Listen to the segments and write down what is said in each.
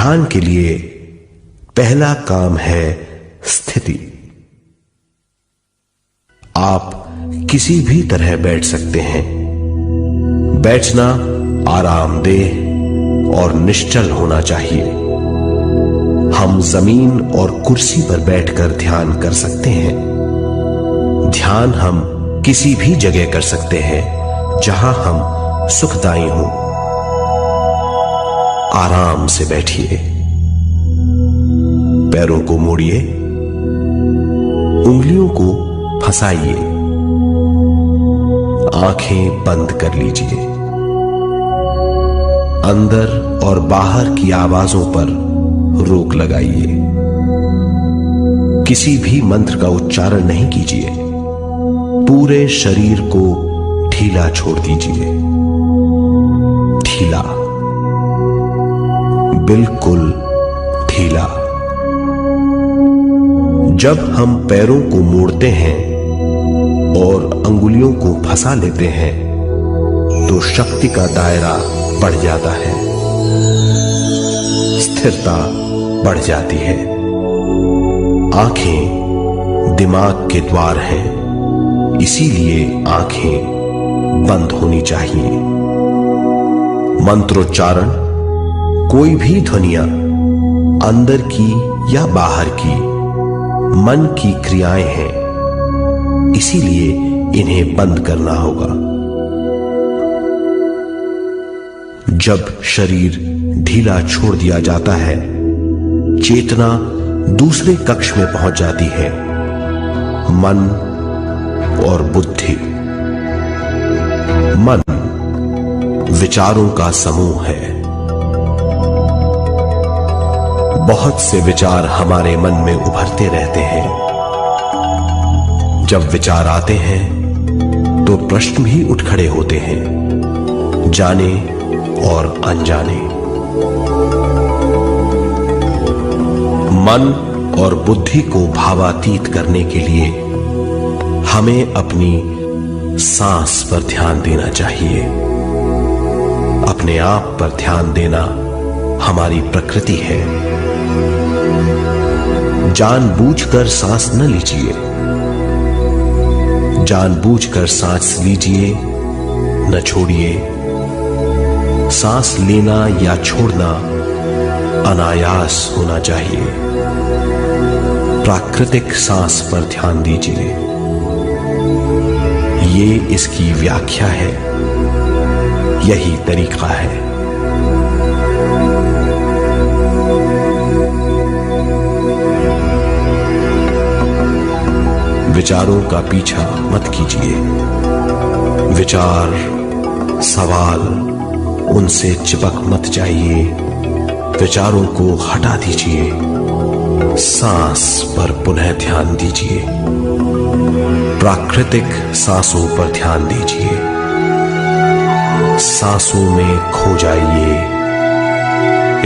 ध्यान के लिए पहला काम है स्थिति। आप किसी भी तरह बैठ सकते हैं। बैठना आरामदेह और निश्चल होना चाहिए। हम जमीन और कुर्सी पर बैठकर ध्यान कर सकते हैं। ध्यान हम किसी भी जगह कर सकते हैं जहां हम सुखदायी हों। आराम से बैठिए, पैरों को मोड़िए, उंगलियों को फंसाइए, आंखें बंद कर लीजिए। अंदर और बाहर की आवाजों पर रोक लगाइए। किसी भी मंत्र का उच्चारण नहीं कीजिए। पूरे शरीर को ढीला छोड़ दीजिए। ढीला, बिल्कुल ढीला। जब हम पैरों को मोड़ते हैं और अंगुलियों को फंसा लेते हैं तो शक्ति का दायरा बढ़ जाता है, स्थिरता बढ़ जाती है। आंखें दिमाग के द्वार हैं, इसीलिए आंखें बंद होनी चाहिए। मंत्रोच्चारण, कोई भी ध्वनियां अंदर की या बाहर की मन की क्रियाएं हैं, इसीलिए इन्हें बंद करना होगा। जब शरीर ढीला छोड़ दिया जाता है, चेतना दूसरे कक्ष में पहुंच जाती है। मन और बुद्धि। मन विचारों का समूह है। बहुत से विचार हमारे मन में उभरते रहते हैं। जब विचार आते हैं तो प्रश्न भी उठ खड़े होते हैं, जाने और अनजाने। मन और बुद्धि को भावातीत करने के लिए हमें अपनी सांस पर ध्यान देना चाहिए। अपने आप पर ध्यान देना हमारी प्रकृति है। जानबूझकर सांस न लीजिए। जानबूझकर सांस लीजिए, न छोड़िए। सांस लेना या छोड़ना अनायास होना चाहिए। प्राकृतिक सांस पर ध्यान दीजिए। ये इसकी व्याख्या है, यही तरीका है। विचारों का पीछा मत कीजिए। विचार, सवाल, उनसे चिपक मत जाइए। विचारों को हटा दीजिए। सांस पर पुनः ध्यान दीजिए। प्राकृतिक सांसों पर ध्यान दीजिए। सांसों में खो जाइए।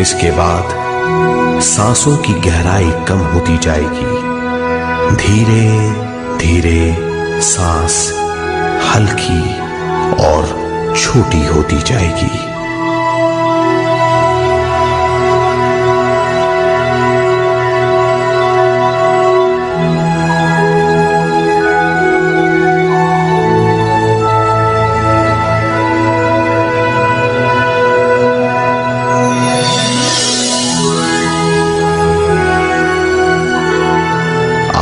इसके बाद सांसों की गहराई कम होती जाएगी। धीरे धीरे सांस हल्की और छोटी होती जाएगी।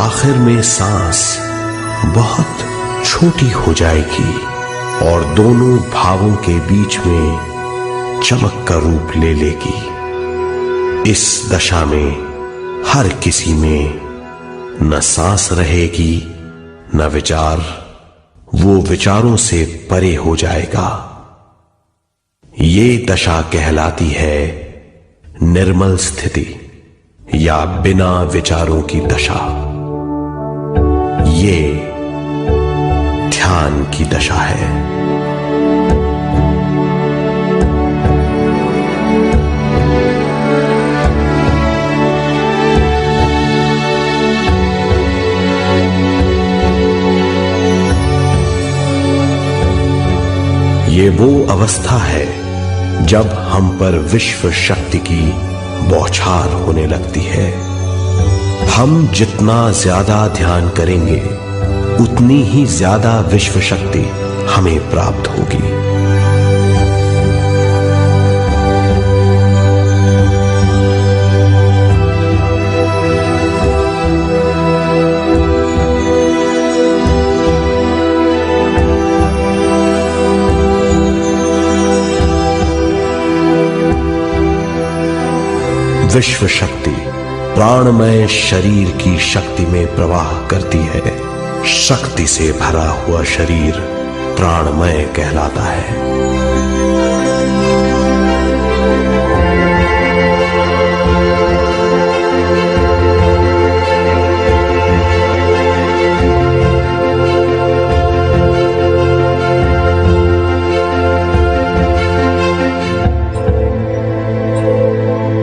आखिर में सांस बहुत छोटी हो जाएगी और दोनों भावों के बीच में चमक का रूप ले लेगी। इस दशा में हर किसी में न सांस रहेगी न विचार। वो विचारों से परे हो जाएगा। ये दशा कहलाती है निर्मल स्थिति या बिना विचारों की दशा। ये ध्यान की दशा है। ये वो अवस्था है जब हम पर विश्व शक्ति की बौछार होने लगती है। हम जितना ज्यादा ध्यान करेंगे उतनी ही ज्यादा विश्व शक्ति हमें प्राप्त होगी। विश्व शक्ति प्राणमय शरीर की शक्ति में प्रवाह करती है। शक्ति से भरा हुआ शरीर प्राणमय कहलाता है।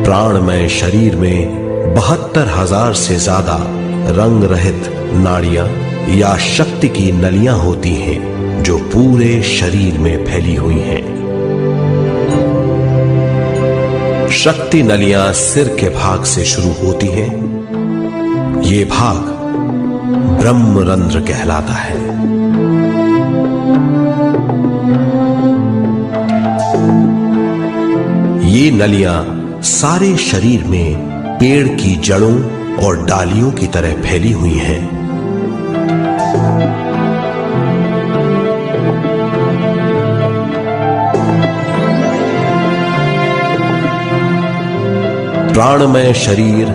प्राणमय शरीर में 72,000 से ज्यादा रंग रहित नाड़ियां या शक्ति की नलियां होती हैं जो पूरे शरीर में फैली हुई हैं। शक्ति नलियां सिर के भाग से शुरू होती हैं। ये भाग ब्रह्मरंध्र कहलाता है। ये नलियां सारे शरीर में पेड़ की जड़ों और डालियों की तरह फैली हुई हैं। प्राणमय शरीर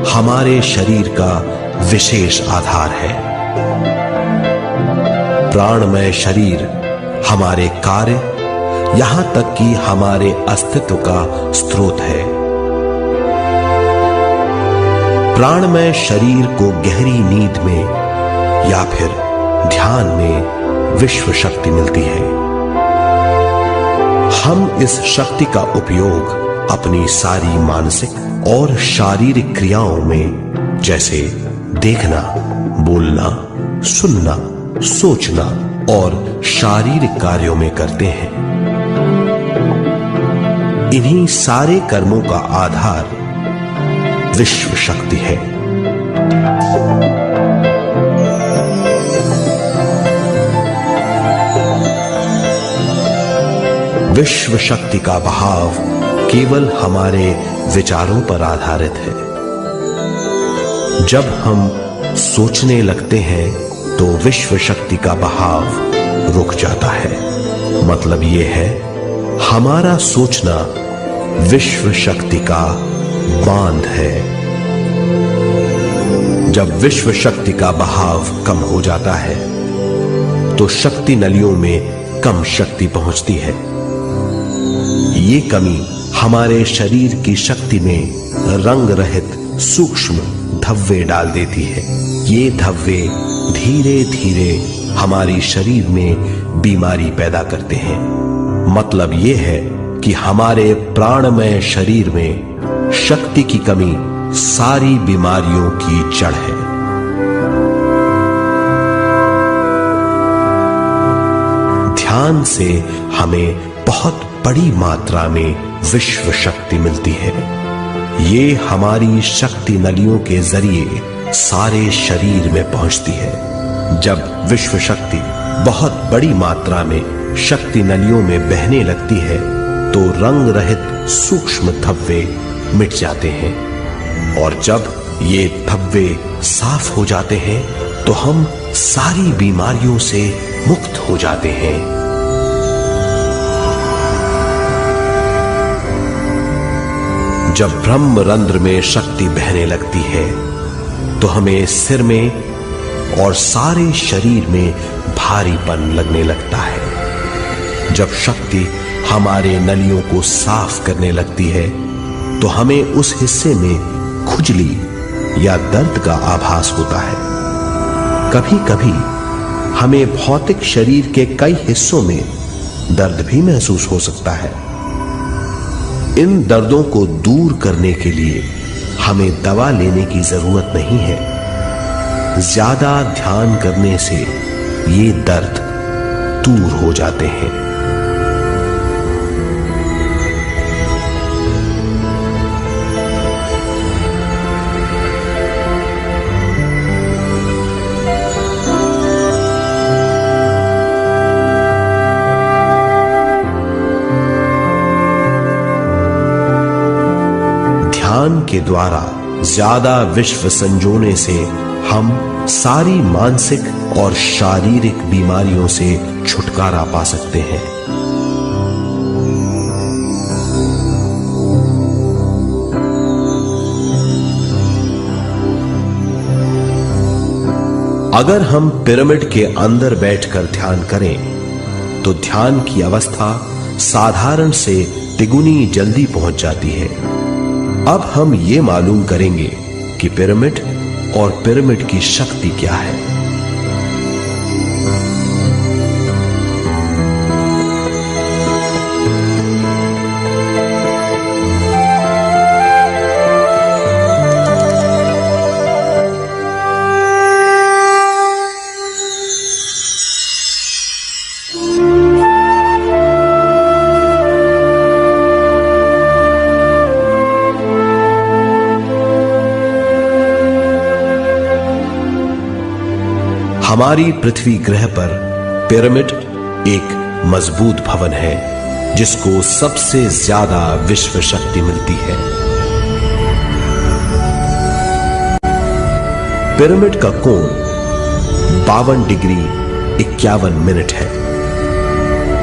हमारे शरीर का विशेष आधार है। प्राणमय शरीर हमारे कार्य, यहां तक कि हमारे अस्तित्व का स्रोत है। प्राणमय शरीर को गहरी नींद में या फिर ध्यान में विश्व शक्ति मिलती है। हम इस शक्ति का उपयोग अपनी सारी मानसिक और शारीरिक क्रियाओं में, जैसे देखना, बोलना, सुनना, सोचना और शारीरिक कार्यों में करते हैं। इन्हीं सारे कर्मों का आधार विश्व शक्ति है। विश्व शक्ति का बहाव केवल हमारे विचारों पर आधारित है। जब हम सोचने लगते हैं तो विश्व शक्ति का बहाव रुक जाता है। मतलब यह है, हमारा सोचना विश्व शक्ति का बांध है। जब विश्व शक्ति का बहाव कम हो जाता है तो शक्ति नलियों में कम शक्ति पहुंचती है। ये कमी हमारे शरीर की शक्ति में रंग रहित सूक्ष्म धब्बे डाल देती है। ये धब्बे धीरे धीरे हमारी शरीर में बीमारी पैदा करते हैं। मतलब ये है कि हमारे प्राणमय शरीर में शक्ति की कमी सारी बीमारियों की जड़ है। ध्यान से हमें बहुत बड़ी मात्रा में विश्व शक्ति मिलती है। ये हमारी शक्ति नलियों के जरिए सारे शरीर में पहुंचती है। जब विश्व शक्ति बहुत बड़ी मात्रा में शक्ति नलियों में बहने लगती है तो रंग रहित सूक्ष्म धब्बे मिट जाते हैं, और जब ये धब्बे साफ हो जाते हैं तो हम सारी बीमारियों से मुक्त हो जाते हैं। जब ब्रह्मरंध्र में शक्ति बहने लगती है तो हमें सिर में और सारे शरीर में भारीपन लगने लगता है। जब शक्ति हमारे नलियों को साफ करने लगती है तो हमें उस हिस्से में खुजली या दर्द का आभास होता है। कभी कभी हमें भौतिक शरीर के कई हिस्सों में दर्द भी महसूस हो सकता है। इन दर्दों को दूर करने के लिए हमें दवा लेने की जरूरत नहीं है। ज्यादा ध्यान करने से ये दर्द दूर हो जाते हैं। के द्वारा ज्यादा विश्व संजोने से हम सारी मानसिक और शारीरिक बीमारियों से छुटकारा पा सकते हैं। अगर हम पिरामिड के अंदर बैठकर ध्यान करें तो ध्यान की अवस्था साधारण से तिगुनी जल्दी पहुंच जाती है। अब हम ये मालूम करेंगे कि पिरामिड और पिरामिड की शक्ति क्या है। हमारी पृथ्वी ग्रह पर पिरामिड एक मजबूत भवन है जिसको सबसे ज्यादा विश्व शक्ति मिलती है। पिरामिड का कोण 52 डिग्री 51 मिनट है।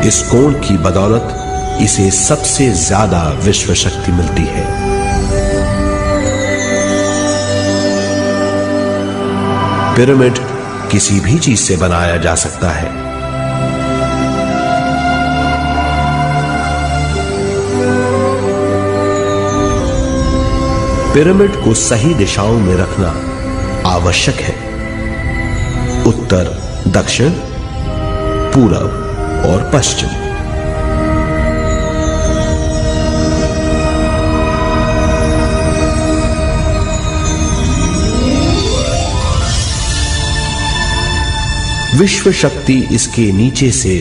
इस कोण की बदौलत इसे सबसे ज्यादा विश्व शक्ति मिलती है। पिरामिड किसी भी चीज से बनाया जा सकता है। पिरामिड को सही दिशाओं में रखना आवश्यक है। उत्तर, दक्षिण, पूरब और पश्चिम। विश्व शक्ति इसके नीचे से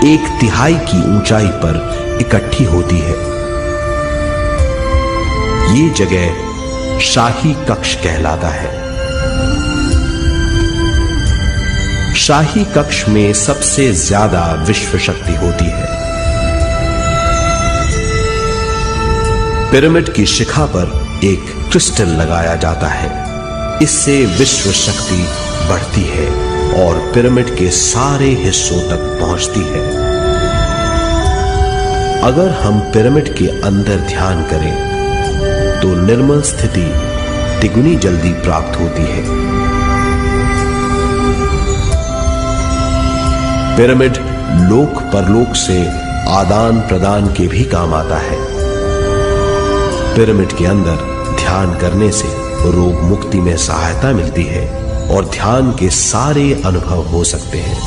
1/3 की ऊंचाई पर इकट्ठी होती है। ये जगह शाही कक्ष कहलाता है। शाही कक्ष में सबसे ज्यादा विश्व शक्ति होती है। पिरामिड की शिखा पर एक क्रिस्टल लगाया जाता है। इससे विश्व शक्ति बढ़ती है और पिरामिड के सारे हिस्सों तक पहुंचती है। अगर हम पिरामिड के अंदर ध्यान करें तो निर्मल स्थिति तिगुनी जल्दी प्राप्त होती है। पिरामिड लोक परलोक से आदान प्रदान के भी काम आता है। पिरामिड के अंदर ध्यान करने से रोग मुक्ति में सहायता मिलती है और ध्यान के सारे अनुभव हो सकते हैं।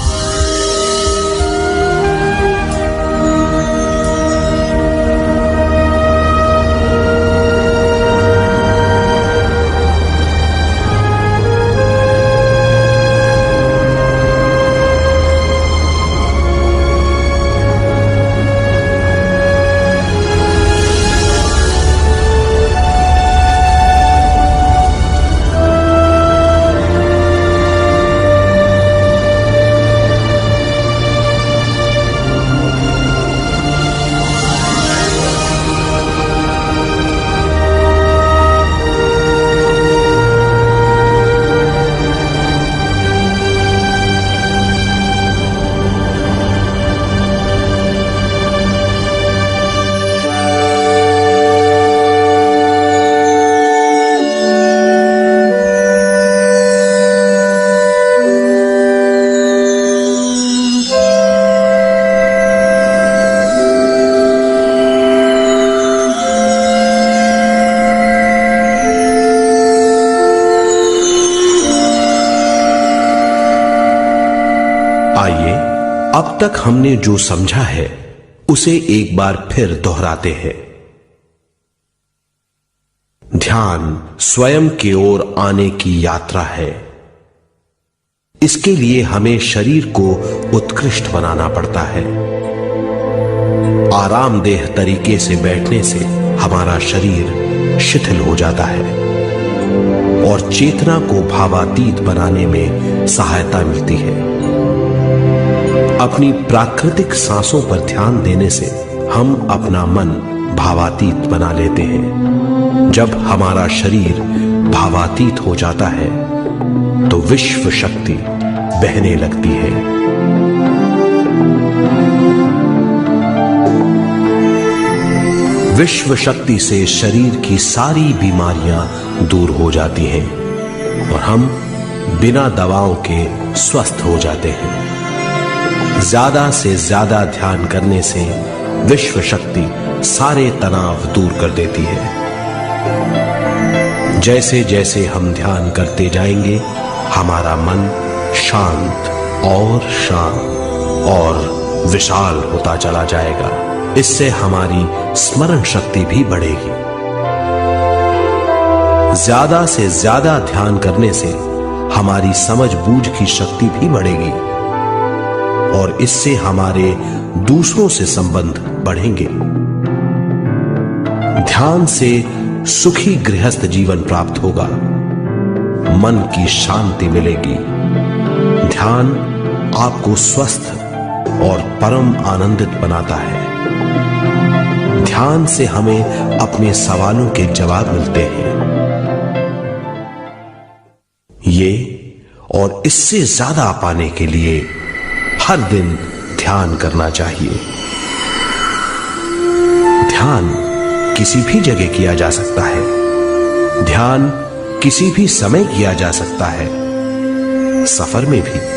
आइए अब तक हमने जो समझा है उसे एक बार फिर दोहराते हैं। ध्यान स्वयं की ओर आने की यात्रा है। इसके लिए हमें शरीर को उत्कृष्ट बनाना पड़ता है। आरामदेह तरीके से बैठने से हमारा शरीर शिथिल हो जाता है और चेतना को भावातीत बनाने में सहायता मिलती है। अपनी प्राकृतिक सांसों पर ध्यान देने से हम अपना मन भावातीत बना लेते हैं। जब हमारा शरीर भावातीत हो जाता है तो विश्व शक्ति बहने लगती है। विश्व शक्ति से शरीर की सारी बीमारियां दूर हो जाती हैं और हम बिना दवाओं के स्वस्थ हो जाते हैं। ज्यादा से ज्यादा ध्यान करने से विश्व शक्ति सारे तनाव दूर कर देती है। जैसे जैसे हम ध्यान करते जाएंगे हमारा मन शांत और विशाल होता चला जाएगा। इससे हमारी स्मरण शक्ति भी बढ़ेगी। ज्यादा से ज्यादा ध्यान करने से हमारी समझ बूझ की शक्ति भी बढ़ेगी और इससे हमारे दूसरों से संबंध बढ़ेंगे। ध्यान से सुखी गृहस्थ जीवन प्राप्त होगा, मन की शांति मिलेगी। ध्यान आपको स्वस्थ और परम आनंदित बनाता है। ध्यान से हमें अपने सवालों के जवाब मिलते हैं। ये और इससे ज्यादा पाने के लिए हर दिन ध्यान करना चाहिए। ध्यान किसी भी जगह किया जा सकता है। ध्यान किसी भी समय किया जा सकता है, सफर में भी।